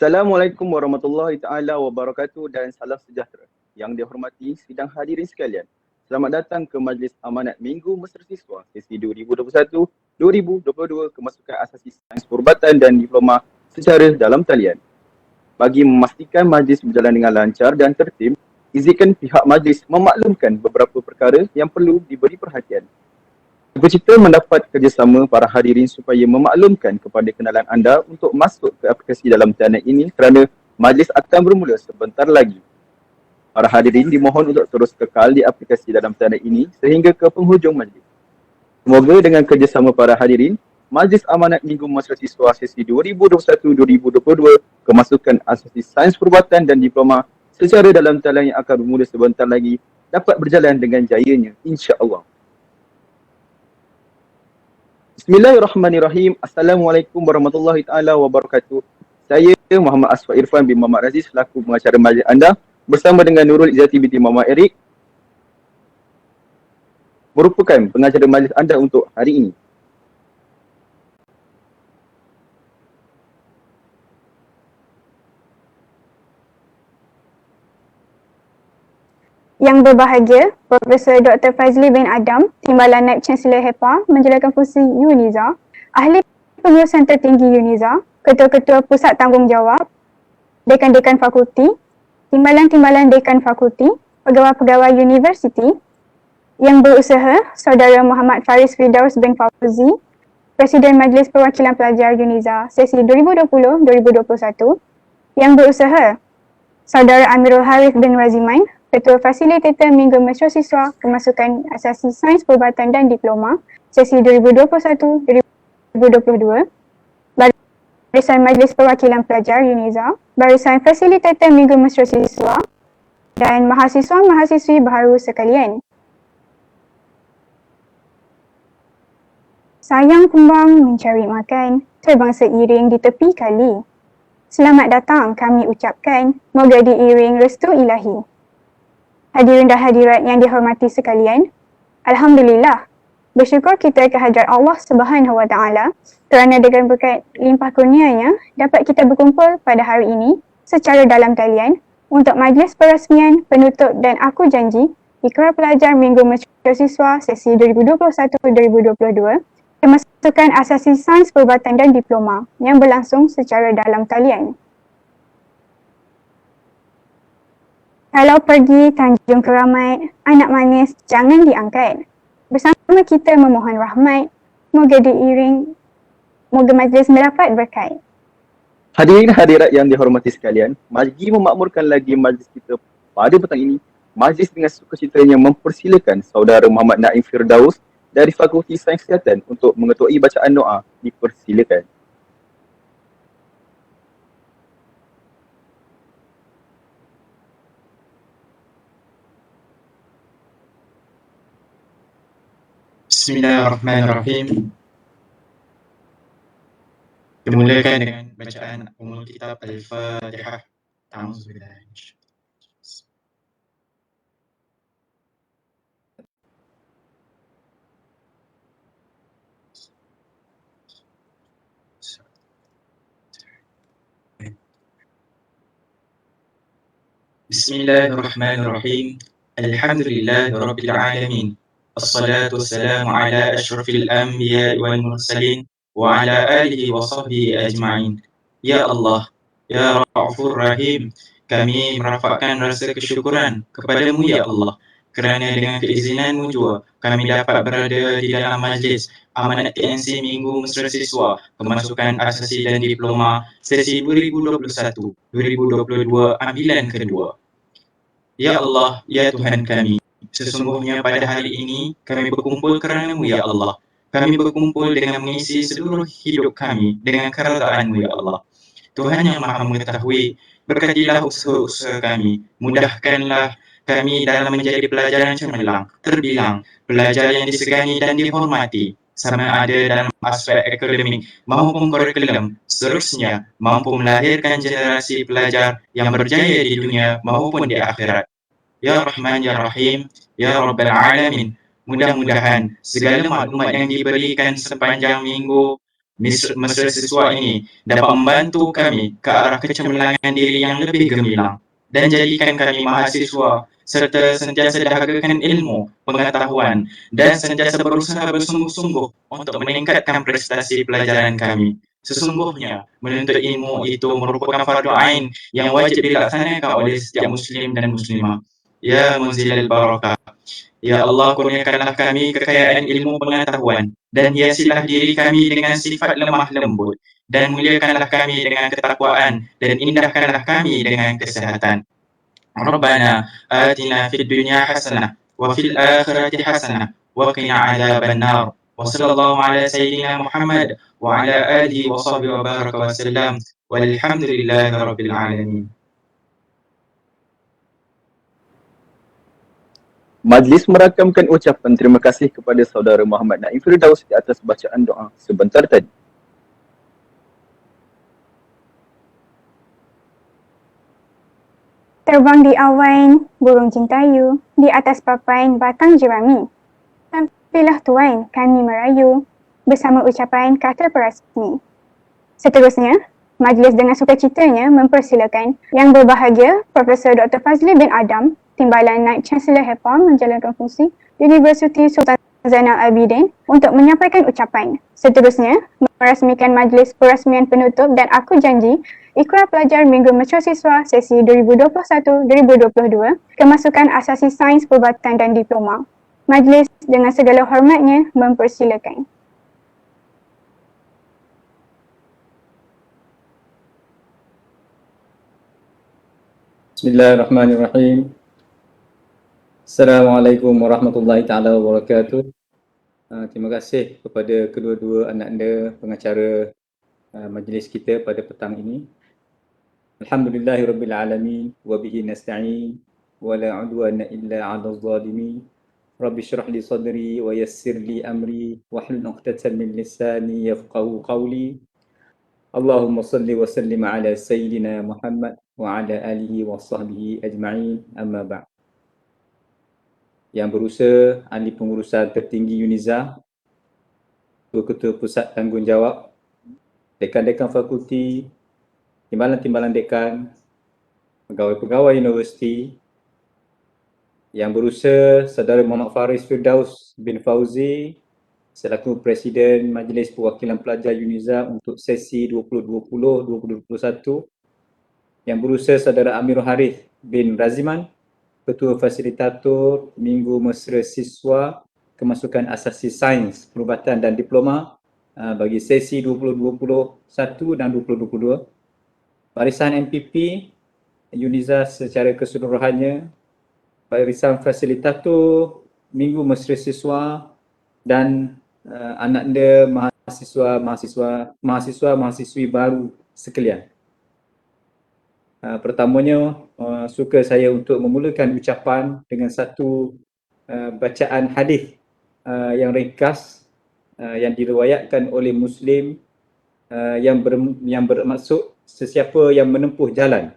Assalamualaikum warahmatullahi taala wabarakatuh dan salam sejahtera. Yang dihormati sidang hadirin sekalian. Selamat datang ke Majlis Amanat Minggu Mesra Siswa sesi 2021-2022 Kemasukan Asasi Sains Perubatan dan Diploma secara dalam talian. Bagi memastikan majlis berjalan dengan lancar dan tertib, izinkan pihak majlis memaklumkan beberapa perkara yang perlu diberi perhatian. Kita mendapat kerjasama para hadirin supaya memaklumkan kepada kenalan anda untuk masuk ke aplikasi dalam talian ini kerana majlis akan bermula sebentar lagi. Para hadirin dimohon untuk terus kekal di aplikasi dalam talian ini sehingga ke penghujung majlis. Semoga dengan kerjasama para hadirin, Majlis Amanat Minggu Mesra Siswa sesi 2021-2022 Kemasukan Asasi Sains Perubatan dan Diploma secara dalam talian yang akan bermula sebentar lagi dapat berjalan dengan jayanya, insya-Allah. Bismillahirrahmanirrahim. Assalamualaikum warahmatullahi taala wabarakatuh. Saya Muhammad Asfar Irfan bin Muhammad Aziz selaku pengacara majlis anda bersama dengan Nurul Izzati binti Muhammad Erik merupakan pengacara majlis anda untuk hari ini. Yang berbahagia, Profesor Dr. Fazli bin Adam, Timbalan Naib Chancellor HEPA, menjalankan fungsi UNIZA, Ahli Pengurusan Tertinggi UNIZA, Ketua-Ketua Pusat Tanggungjawab, Dekan-Dekan Fakulti, Timbalan-Timbalan Dekan Fakulti, Pegawai-Pegawai Universiti, yang berusaha, Saudara Muhammad Faris Firdaus bin Fauzi, Presiden Majlis Perwakilan Pelajar UNIZA sesi 2020-2021, yang berusaha, Saudara Amirul Harith bin Raziman, Ketua Fasilitator Minggu Mesra Siswa Kemasukan Asasi Sains Perubatan dan Diploma sesi 2021-2022, Barisan Majlis Perwakilan Pelajar UNIZA, Barisan Fasilitator Minggu Mesra Siswa dan mahasiswa-mahasiswi baharu sekalian. Sayang kumbang mencari makan, terbang seiring di tepi kali. Selamat datang kami ucapkan, moga diiring restu ilahi. Hadirin dan hadirat yang dihormati sekalian, Alhamdulillah, bersyukur kita kehadrat Allah Subhanahu Wa Taala kerana dengan berkat limpah kurnianya dapat kita berkumpul pada hari ini secara dalam talian untuk majlis perasmian, penutup dan aku janji Ikrar Pelajar Minggu Mesra Siswa sesi 2021-2022 Kemasukan Asasi Sains Perubatan dan Diploma yang berlangsung secara dalam talian. Kalau pergi Tanjung Keramat, anak manis jangan diangkat. Bersama kita memohon rahmat, moga majlis mendapat berkat. Hadirin hadirat yang dihormati sekalian, bagi memakmurkan lagi majlis kita pada petang ini, majlis dengan sukacitanya mempersilakan Saudara Muhammad Naim Firdaus dari Fakulti Sains Kesihatan untuk mengetuai bacaan doa. Dipersilakan. Bismillahirrahmanirrahim. Dimulakan dengan bacaan Ummul Kitab Al-Fatihah. A'udzubillahi Bismillahirrahmanirrahim. Alhamdulillahi Rabbil Alamin. Assalatu wassalamu ala ashrafil anbiya wal mursalin wa ala alihi wa sahbihi ajma'in. Ya Allah, Ya Ra'ufur Rahim, kami merafakkan rasa kesyukuran kepadamu ya Allah kerana dengan keizinanmu jua kami dapat berada di dalam majlis Amanat TNC Minggu Mesra Siswa Kemasukan Asasi dan Diploma sesi 2021-2022 ambilan kedua. Ya Allah, ya Tuhan kami, sesungguhnya pada hari ini kami berkumpul kerana-Mu ya Allah. Kami berkumpul dengan mengisi seluruh hidup kami dengan keredaan-Mu ya Allah. Tuhan yang Maha Mengetahui, berkatilah usaha-usaha kami, mudahkanlah kami dalam menjadi pelajar yang cemerlang, terbilang, pelajar yang disegani dan dihormati, sama ada dalam aspek akademik maupun kurikulum, seterusnya mampu melahirkan generasi pelajar yang berjaya di dunia maupun di akhirat. Ya Rahman Ya Rahim, Ya Rabbal Alamin, mudah-mudahan segala maklumat yang diberikan sepanjang minggu mesra siswa ini dapat membantu kami ke arah kecemerlangan diri yang lebih gemilang dan jadikan kami mahasiswa serta sentiasa dahagakan ilmu, pengetahuan dan sentiasa berusaha bersungguh-sungguh untuk meningkatkan prestasi pelajaran kami. Sesungguhnya, menuntut ilmu itu merupakan fardu ain yang wajib dilaksanakan oleh setiap muslim dan muslimah. Ya Munzilal Barakah, ya Allah, kurniakanlah kami kekayaan ilmu pengetahuan dan hiasilah diri kami dengan sifat lemah lembut dan muliakanlah kami dengan ketakwaan dan indahkanlah kami dengan kesehatan. Rabbana atina fid dunya hasanah wa fil akhirati hasanah wa qina adzaban nar. Wa sallallahu ala sayyidina Muhammad wa ala alihi wa sahbihi wa baraka wa sallam. Walhamdulillahi rabbil alamin. Majlis merakamkan ucapan terima kasih kepada saudara Muhammad Naim Firdaus di atas bacaan doa sebentar tadi. Terbang di awan, burung cintayu, di atas papan batang jerami. Tampilah tuan, kami merayu, bersama ucapan kata perasmi. Seterusnya, majlis dengan sukacitanya mempersilakan Yang Berbahagia Profesor Dr. Fazli bin Adam, Timbalan Naib Chancellor HEPA menjalankan fungsi Universiti Sultan Zainal Abidin untuk menyampaikan ucapan. Seterusnya, merasmikan majlis perasmian penutup dan aku janji Ikrar Pelajar Minggu Mesra Siswa sesi 2021-2022 kemasukan asasi sains perubatan dan diploma. Majlis dengan segala hormatnya mempersilakan. Bismillahirrahmanirrahim. Assalamualaikum warahmatullahi taala wabarakatuh. Terima kasih kepada kedua-dua anak anda pengacara majlis kita pada petang ini. Alhamdulillahirabbil alamin wa bihi nasta'in wa la 'udwana illa 'alal zalimin. Rabbi shrah li sadri wa yassir li amri wa hlul 'uqdatam min lisani yafqahu qawli. Allahumma salli wa sallim ala sayyidina Muhammad wa ala alihi wa sahbihi ajma'in, amma ba'd. Yang berusaha ahli pengurusan tertinggi UNIZA, Ketua Pusat Tanggungjawab, dekan-dekan fakulti, timbalan-timbalan dekan, pegawai-pegawai universiti, yang berusaha Saudara Muhammad Faris Firdaus bin Fauzi selaku Presiden Majlis Perwakilan Pelajar UNIZA untuk sesi 2020-2021, yang berusaha Saudara Amirul Harith bin Raziman, Ketua Fasilitator Minggu Mesra Siswa Kemasukan Asasi Sains Perubatan dan Diploma bagi sesi 2021 dan 2022. Barisan MPP UNIZA secara keseluruhannya, Barisan Fasilitator Minggu Mesra Siswa dan anak anda mahasiswa-mahasiswi baru sekalian. Pertamanya, suka saya untuk memulakan ucapan dengan satu bacaan hadis yang ringkas yang diriwayatkan oleh Muslim yang bermaksud sesiapa yang menempuh jalan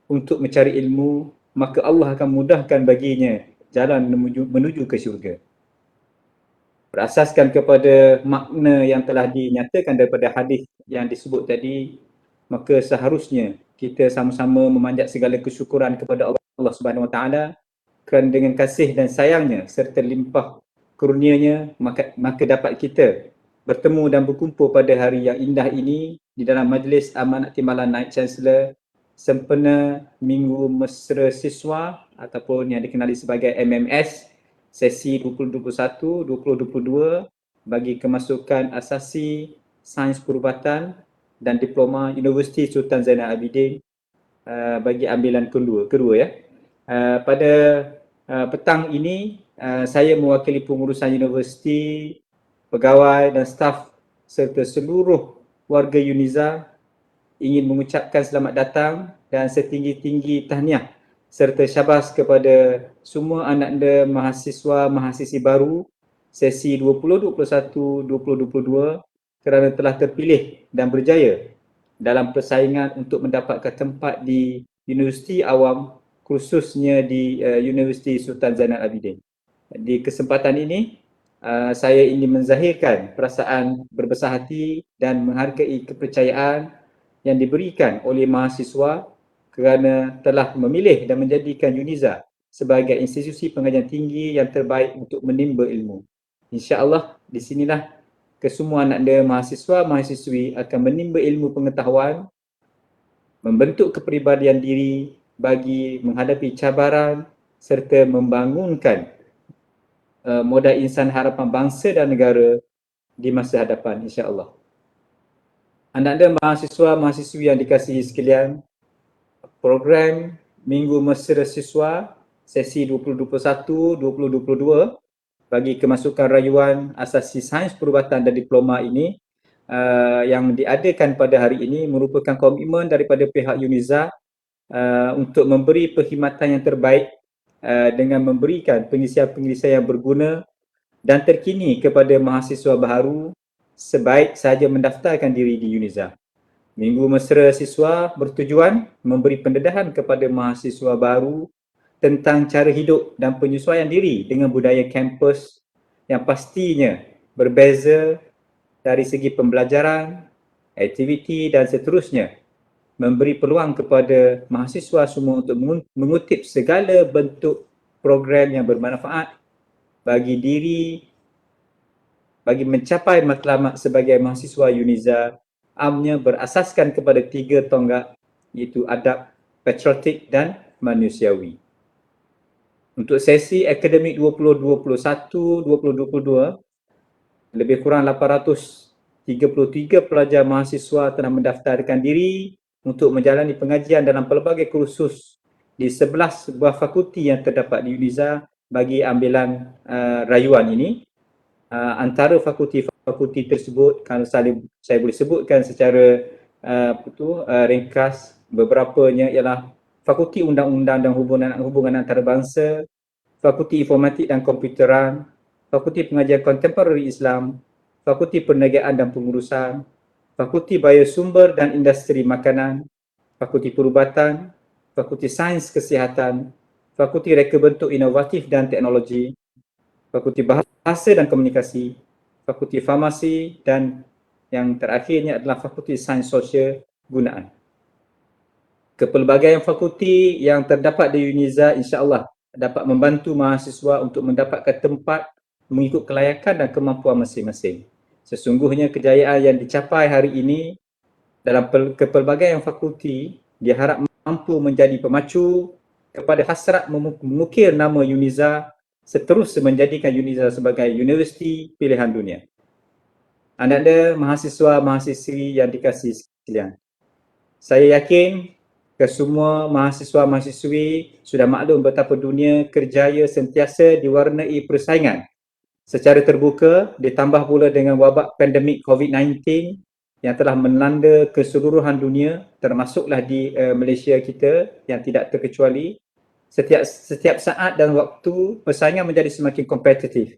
untuk mencari ilmu, maka Allah akan mudahkan baginya jalan menuju ke syurga. Berasaskan kepada makna yang telah dinyatakan daripada hadis yang disebut tadi, maka seharusnya kita sama-sama memanjat segala kesyukuran kepada Allah Subhanahu Wa Taala kerana dengan kasih dan sayangnya serta limpah kurnianya maka dapat kita bertemu dan berkumpul pada hari yang indah ini di dalam majlis amanat timbalan Naib Chancellor sempena Minggu Mesra Siswa ataupun yang dikenali sebagai MMS sesi 2021-2022 bagi kemasukan asasi sains perubatan dan diploma Universiti Sultan Zainal Abidin bagi ambilan kedua ya. Pada petang ini saya mewakili pengurusan universiti, pegawai dan staf serta seluruh warga UNIZA ingin mengucapkan selamat datang dan setinggi-tinggi tahniah serta syabas kepada semua anak anda mahasiswa-mahasiswi baru sesi 2021-2022 kerana telah terpilih dan berjaya dalam persaingan untuk mendapatkan tempat di Universiti Awam, khususnya di Universiti Sultan Zainal Abidin. Di kesempatan ini, saya ingin menzahirkan perasaan berbesar hati dan menghargai kepercayaan yang diberikan oleh mahasiswa kerana telah memilih dan menjadikan UNIZA sebagai institusi pengajian tinggi yang terbaik untuk menimba ilmu. InsyaAllah di sinilah kesemua anak anda mahasiswa-mahasiswi akan menimba ilmu pengetahuan, membentuk kepribadian diri bagi menghadapi cabaran serta membangunkan modal insan harapan bangsa dan negara di masa hadapan, insya-Allah. Anak-anak mahasiswa-mahasiswi yang dikasihi sekalian, program Minggu Mesra Siswa sesi 2021-2022 bagi kemasukan rayuan asasi sains perubatan dan diploma ini yang diadakan pada hari ini merupakan komitmen daripada pihak UNIZA untuk memberi perkhidmatan yang terbaik dengan memberikan pengisian-pengisian yang berguna dan terkini kepada mahasiswa baharu sebaik sahaja mendaftarkan diri di UNIZA. Minggu Mesra Siswa bertujuan memberi pendedahan kepada mahasiswa baru tentang cara hidup dan penyesuaian diri dengan budaya kampus yang pastinya berbeza dari segi pembelajaran, aktiviti dan seterusnya. Memberi peluang kepada mahasiswa semua untuk mengutip segala bentuk program yang bermanfaat bagi diri, bagi mencapai matlamat sebagai mahasiswa UNIZA, amnya berasaskan kepada 3 tonggak iaitu adab, patriotik dan manusiawi. Untuk sesi akademik 2021-2022, lebih kurang 833 pelajar mahasiswa telah mendaftarkan diri untuk menjalani pengajian dalam pelbagai kursus di 11 buah fakulti yang terdapat di UNIZA bagi ambilan rayuan ini. Antara fakulti tersebut, kalau saya boleh sebutkan secara ringkas, beberapanya ialah Fakulti Undang-Undang dan Hubungan Antarabangsa, Fakulti Informatik dan Komputeran, Fakulti Pengajian Kontemporari Islam, Fakulti Perniagaan dan Pengurusan, Fakulti Biosumber dan Industri Makanan, Fakulti Perubatan, Fakulti Sains Kesihatan, Fakulti Reka Bentuk Inovatif dan Teknologi, Fakulti Bahasa dan Komunikasi, Fakulti Farmasi dan yang terakhirnya adalah Fakulti Sains Sosial Gunaan. Kepelbagaian fakulti yang terdapat di UNIZA insya-Allah dapat membantu mahasiswa untuk mendapatkan tempat mengikut kelayakan dan kemampuan masing-masing. Sesungguhnya kejayaan yang dicapai hari ini dalam kepelbagaian fakulti diharap mampu menjadi pemacu kepada hasrat mengukir nama UNIZA seterusnya menjadikan UNIZA sebagai universiti pilihan dunia. Anda mahasiswa-mahasiswi yang dikasihi sekalian, saya yakin kesemua mahasiswa-mahasiswi sudah maklum betapa dunia kerjaya sentiasa diwarnai persaingan secara terbuka, ditambah pula dengan wabak pandemik COVID-19 yang telah melanda keseluruhan dunia, termasuklah di Malaysia kita yang tidak terkecuali. Setiap saat dan waktu persaingan menjadi semakin kompetitif.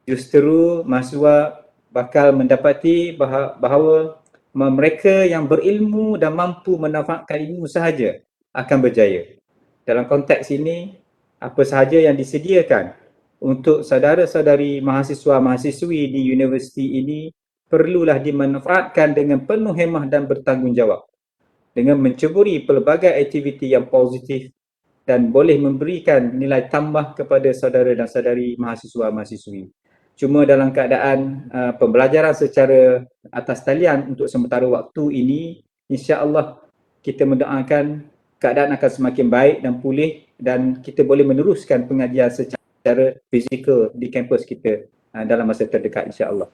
Justru mahasiswa bakal mendapati bahawa mereka yang berilmu dan mampu memanfaatkan ilmu sahaja akan berjaya. Dalam konteks ini, apa sahaja yang disediakan untuk saudara-saudari mahasiswa-mahasiswi di universiti ini perlulah dimanfaatkan dengan penuh hemah dan bertanggungjawab dengan menceburi pelbagai aktiviti yang positif dan boleh memberikan nilai tambah kepada saudara dan saudari mahasiswa-mahasiswi. Cuma dalam keadaan pembelajaran secara atas talian untuk sementara waktu ini, insya-Allah kita mendoakan keadaan akan semakin baik dan pulih dan kita boleh meneruskan pengajian secara fizikal di kampus kita dalam masa terdekat insya-Allah.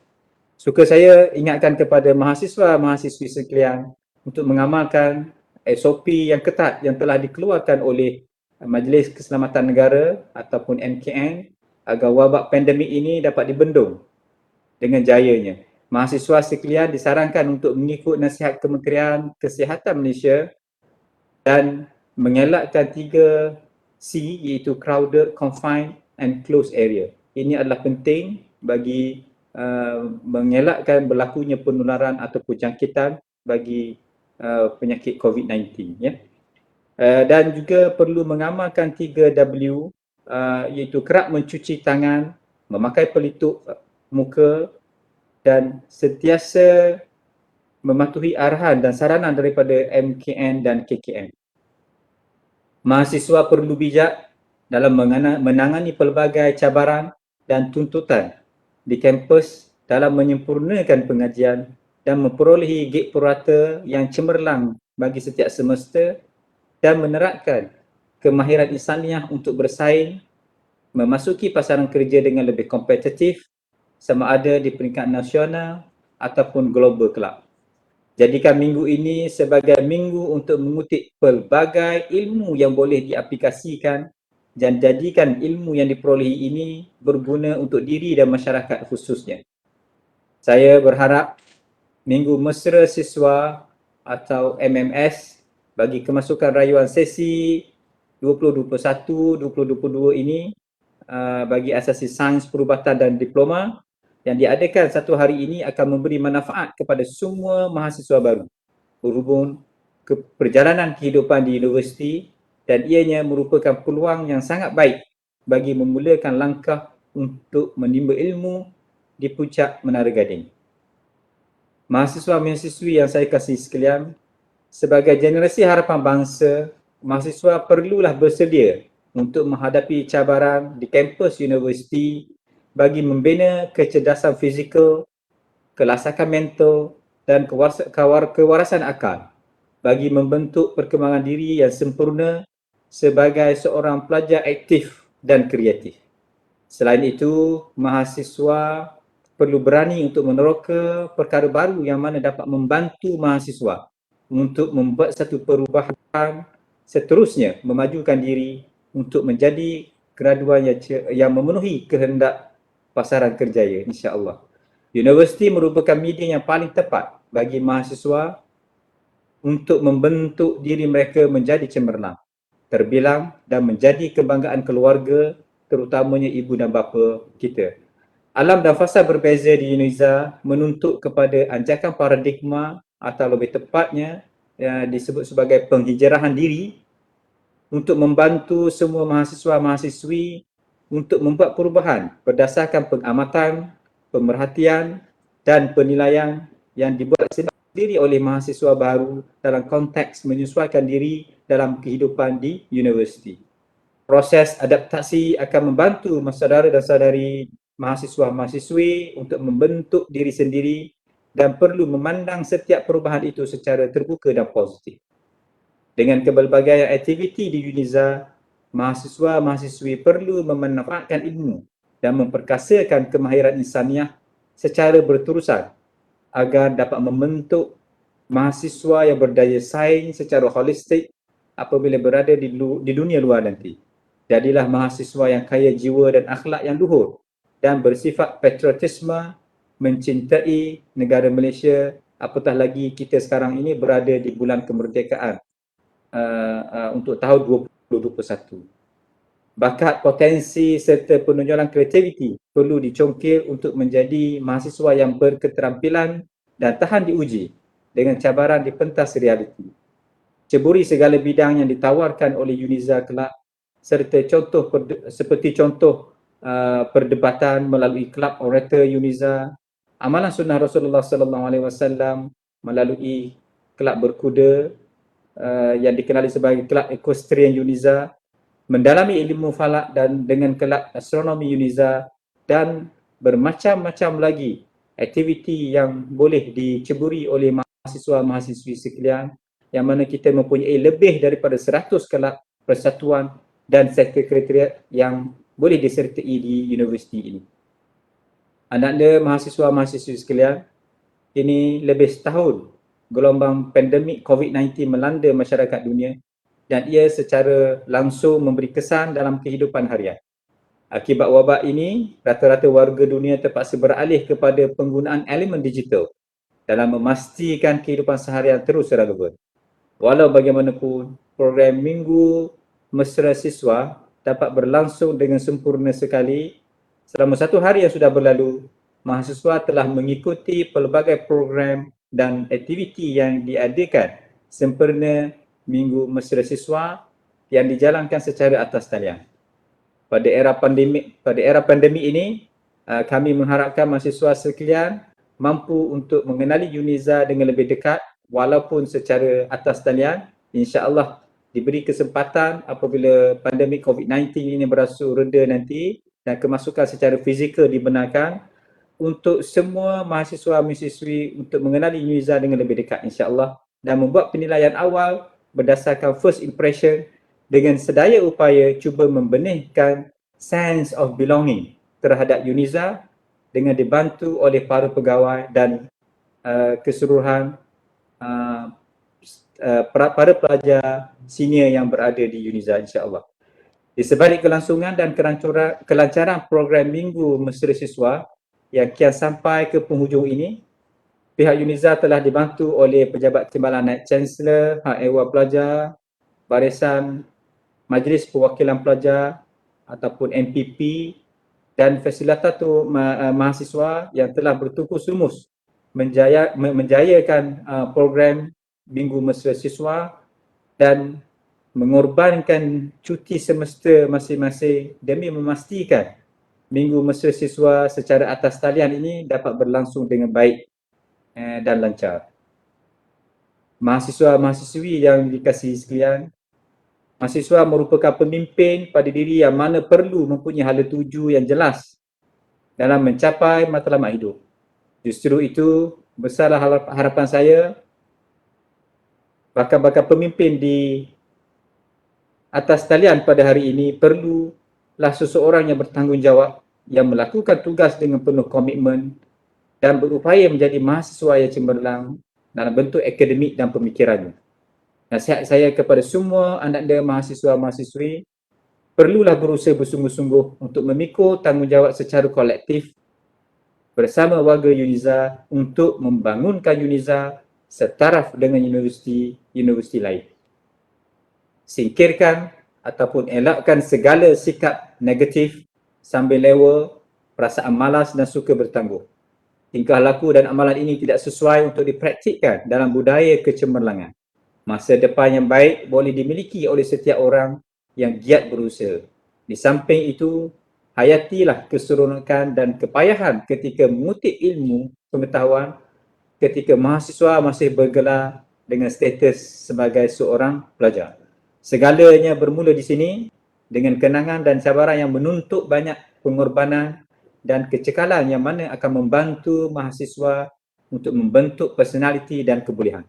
Suka saya ingatkan kepada mahasiswa-mahasiswi sekalian untuk mengamalkan SOP yang ketat yang telah dikeluarkan oleh Majlis Keselamatan Negara ataupun MKN agar wabak pandemik ini dapat dibendung dengan jayanya. Mahasiswa sekalian disarankan untuk mengikut nasihat Kementerian Kesihatan Malaysia dan mengelakkan 3 C iaitu crowded, confined and closed area. Ini adalah penting bagi mengelakkan berlakunya penularan ataupun jangkitan bagi penyakit COVID-19 ya. Dan juga perlu mengamalkan 3W iaitu kerap mencuci tangan, memakai pelitup muka dan sentiasa mematuhi arahan dan saranan daripada MKN dan KKN. Mahasiswa perlu bijak dalam menangani pelbagai cabaran dan tuntutan di kampus dalam menyempurnakan pengajian dan memperolehi grade purata yang cemerlang bagi setiap semester dan menerapkan kemahiran insaniah untuk bersaing, memasuki pasaran kerja dengan lebih kompetitif sama ada di peringkat nasional ataupun global kelak. Jadikan minggu ini sebagai minggu untuk mengutip pelbagai ilmu yang boleh diaplikasikan dan jadikan ilmu yang diperolehi ini berguna untuk diri dan masyarakat khususnya. Saya berharap Minggu Mesra Siswa atau MMS bagi kemasukan rayuan sesi 2021-2022 ini bagi asasi sains perubatan dan diploma yang diadakan satu hari ini akan memberi manfaat kepada semua mahasiswa baru berhubung ke perjalanan kehidupan di universiti dan ianya merupakan peluang yang sangat baik bagi memulakan langkah untuk menimba ilmu di puncak Menara Gading. Mahasiswa-mahasiswi yang saya kasihi sekalian, sebagai generasi harapan bangsa, mahasiswa perlulah bersedia untuk menghadapi cabaran di kampus universiti bagi membina kecerdasan fizikal, kelasakan mental dan kewarasan akal bagi membentuk perkembangan diri yang sempurna sebagai seorang pelajar aktif dan kreatif. Selain itu, mahasiswa perlu berani untuk meneroka perkara baru yang mana dapat membantu mahasiswa untuk membuat satu perubahan, seterusnya memajukan diri untuk menjadi graduan yang memenuhi kehendak pasaran kerjaya, insya-Allah. Universiti merupakan media yang paling tepat bagi mahasiswa untuk membentuk diri mereka menjadi cemerlang, terbilang dan menjadi kebanggaan keluarga, terutamanya ibu dan bapa kita. Alam dan fasa berbeza di Unisa menuntut kepada anjakan paradigma atau lebih tepatnya disebut sebagai penghijrahan diri untuk membantu semua mahasiswa-mahasiswi untuk membuat perubahan berdasarkan pengamatan, pemerhatian dan penilaian yang dibuat sendiri oleh mahasiswa baru dalam konteks menyesuaikan diri dalam kehidupan di universiti. Proses adaptasi akan membantu saudara dan saudari mahasiswa-mahasiswi untuk membentuk diri sendiri dan perlu memandang setiap perubahan itu secara terbuka dan positif. Dengan pelbagai aktiviti di Unisa, mahasiswa-mahasiswi perlu memanfaatkan ilmu dan memperkasakan kemahiran insaniah secara berterusan agar dapat membentuk mahasiswa yang berdaya saing secara holistik apabila berada di dunia luar nanti. Jadilah mahasiswa yang kaya jiwa dan akhlak yang luhur dan bersifat patriotisme, mencintai negara Malaysia, apatah lagi kita sekarang ini berada di bulan kemerdekaan untuk tahun 2021. Bakat, potensi serta penonjolan kreativiti perlu dicongkir untuk menjadi mahasiswa yang berketerampilan dan tahan diuji dengan cabaran di pentas realiti. Ceburi segala bidang yang ditawarkan oleh Unisa kelak serta seperti contoh perdebatan melalui kelab orator Unisa, amalan sunnah Rasulullah SAW melalui kelab berkuda yang dikenali sebagai kelab equestrian Unisa, mendalami ilmu falak dan dengan kelab astronomi Unisa dan bermacam-macam lagi aktiviti yang boleh diceburi oleh mahasiswa-mahasiswi sekalian yang mana kita mempunyai lebih daripada 100 kelab persatuan dan sekretariat yang boleh disertai di universiti ini. Anak-anak mahasiswa-mahasiswi sekalian, ini lebih setahun gelombang pandemik COVID-19 melanda masyarakat dunia dan ia secara langsung memberi kesan dalam kehidupan harian. Akibat wabak ini, rata-rata warga dunia terpaksa beralih kepada penggunaan elemen digital dalam memastikan kehidupan seharian terus relevan. Walau bagaimanapun, program Minggu Mesra Siswa dapat berlangsung dengan sempurna sekali. Selama satu hari yang sudah berlalu, mahasiswa telah mengikuti pelbagai program dan aktiviti yang diadakan sempurna Minggu Mesra Siswa yang dijalankan secara atas talian. Pada era pandemik ini, Kami mengharapkan mahasiswa sekalian mampu untuk mengenali UNIZA dengan lebih dekat walaupun secara atas talian. InsyaAllah diberi kesempatan apabila pandemik COVID-19 ini beransur reda nanti dan kemasukan secara fizikal dibenarkan, untuk semua mahasiswa-mahasiswi untuk mengenali UNIZA dengan lebih dekat insyaAllah dan membuat penilaian awal berdasarkan first impression dengan sedaya upaya cuba membenihkan sense of belonging terhadap UNIZA dengan dibantu oleh para pegawai dan keseluruhan para pelajar senior yang berada di UNIZA insyaAllah. Di sebalik kelangsungan dan kelancaran program Minggu Mesra Siswa yang kian sampai ke penghujung ini, pihak UNIZA telah dibantu oleh Pejabat Timbalan Naib Chancellor, Hak Ehwal Pelajar, Barisan Majlis Perwakilan Pelajar ataupun MPP dan fasilitator mahasiswa yang telah bertungkus lumus menjayakan program Minggu Mesra Siswa dan mengorbankan cuti semester masing-masing demi memastikan Minggu Mesra Siswa secara atas talian ini dapat berlangsung dengan baik dan lancar. Mahasiswa-mahasiswi yang dikasihi sekalian, mahasiswa merupakan pemimpin pada diri yang mana perlu mempunyai hala tuju yang jelas dalam mencapai matlamat hidup. Justru itu, besarlah harapan saya bakal pemimpin di atas talian pada hari ini perlulah seseorang yang bertanggungjawab, yang melakukan tugas dengan penuh komitmen dan berupaya menjadi mahasiswa yang cemerlang dalam bentuk akademik dan pemikirannya. Nasihat saya kepada semua anak-anak mahasiswa-mahasiswi, perlulah berusaha bersungguh-sungguh untuk memikul tanggungjawab secara kolektif bersama warga UNIZA untuk membangunkan UNIZA setaraf dengan universiti lain. Singkirkan ataupun elakkan segala sikap negatif sambil lewa, perasaan malas dan suka bertangguh. Tingkah laku dan amalan ini tidak sesuai untuk dipraktikkan dalam budaya kecemerlangan. Masa depan yang baik boleh dimiliki oleh setiap orang yang giat berusaha. Di samping itu, hayatilah keseronokan dan kepayahan ketika mengutip ilmu pengetahuan ketika mahasiswa masih bergelar dengan status sebagai seorang pelajar. Segalanya bermula di sini dengan kenangan dan cabaran yang menuntut banyak pengorbanan dan kecekalan yang mana akan membantu mahasiswa untuk membentuk personaliti dan kebolehan.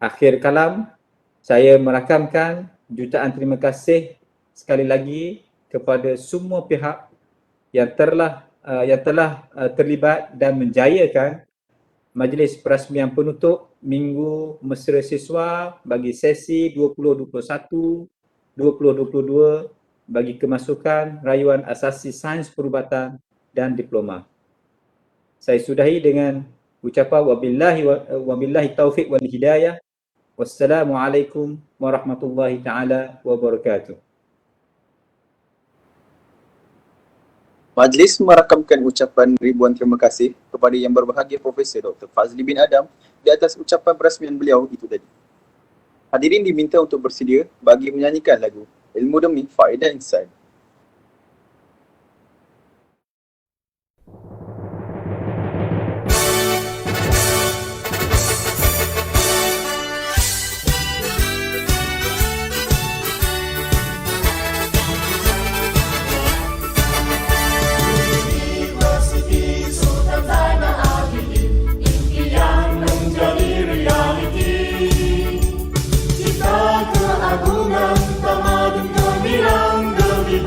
Akhir kalam, saya merakamkan jutaan terima kasih sekali lagi kepada semua pihak yang telah terlibat dan menjayakan Majlis Perasmian Penutup Minggu Mesra Siswa bagi sesi 2021-2022 bagi kemasukan rayuan asasi sains perubatan dan diploma. Saya sudahi dengan ucapan wabillahi taufiq wal hidayah. Wassalamualaikum warahmatullahi taala wabarakatuh. Majlis merakamkan ucapan ribuan terima kasih kepada Yang Berbahagia Profesor Dr. Fazli bin Adam di atas ucapan perasmian beliau itu tadi. Hadirin diminta untuk bersedia bagi menyanyikan lagu Ilmu Demi Faedah Insan. Keagungan tamadun gemilang demi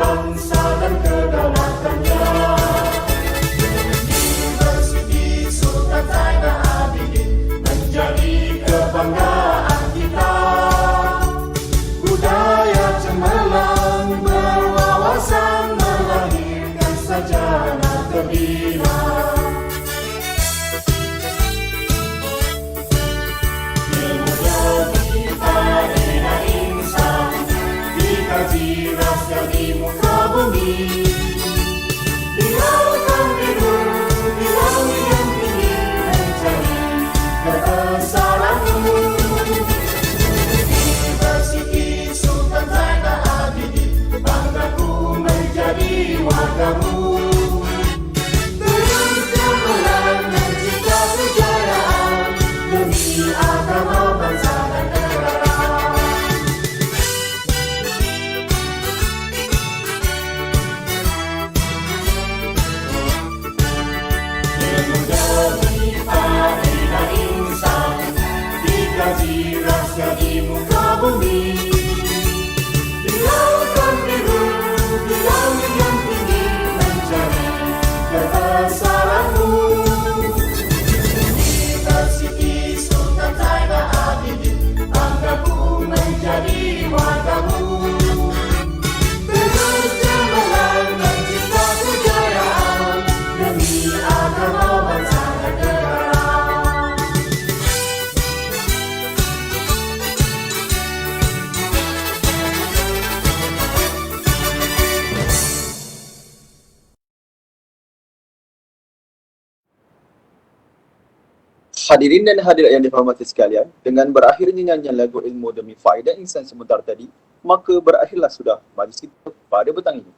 Hadirin dan hadirat yang dihormati sekalian, dengan berakhirnya nyanyian lagu ilmu demi faedah insan sebentar tadi, maka berakhirlah sudah majlis kita pada petang ini.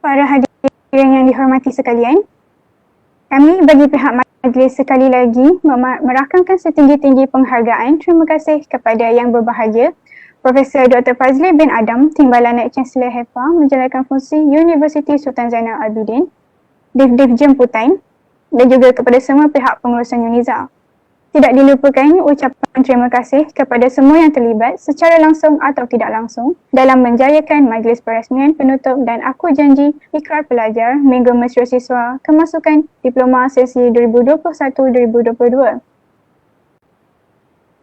Para hadirin yang dihormati sekalian, kami bagi pihak majlis sekali lagi merakamkan setinggi-tinggi penghargaan terima kasih kepada yang berbahagia Profesor Dr. Fazli bin Adam, Timbalan Naib Chancellor HEFA menjalankan fungsi Universiti Sultan Zainal Abidin, Div Jemputan dan juga kepada semua pihak pengurusan UNIZA. Tidak dilupakan ucapan terima kasih kepada semua yang terlibat secara langsung atau tidak langsung dalam menjayakan majlis perasmian penutup dan aku janji ikrar pelajar Minggu Mesra Siswa Kemasukan Diploma Sesi 2021-2022.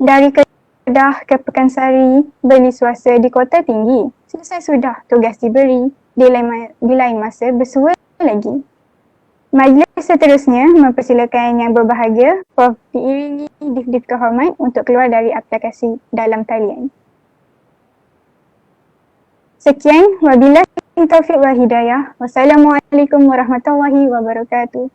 Dari Kedah ke Pekansari, beli swasta di Kota Tinggi. Selesai sudah tugas diberi, di lain masa bersua lagi. Majlis seterusnya mempersilakan yang berbahagia Prof. diiringi div-div kehormat untuk keluar dari aplikasi dalam talian. Sekian, wabillahi taufiq wal hidayah. Wassalamualaikum warahmatullahi wabarakatuh.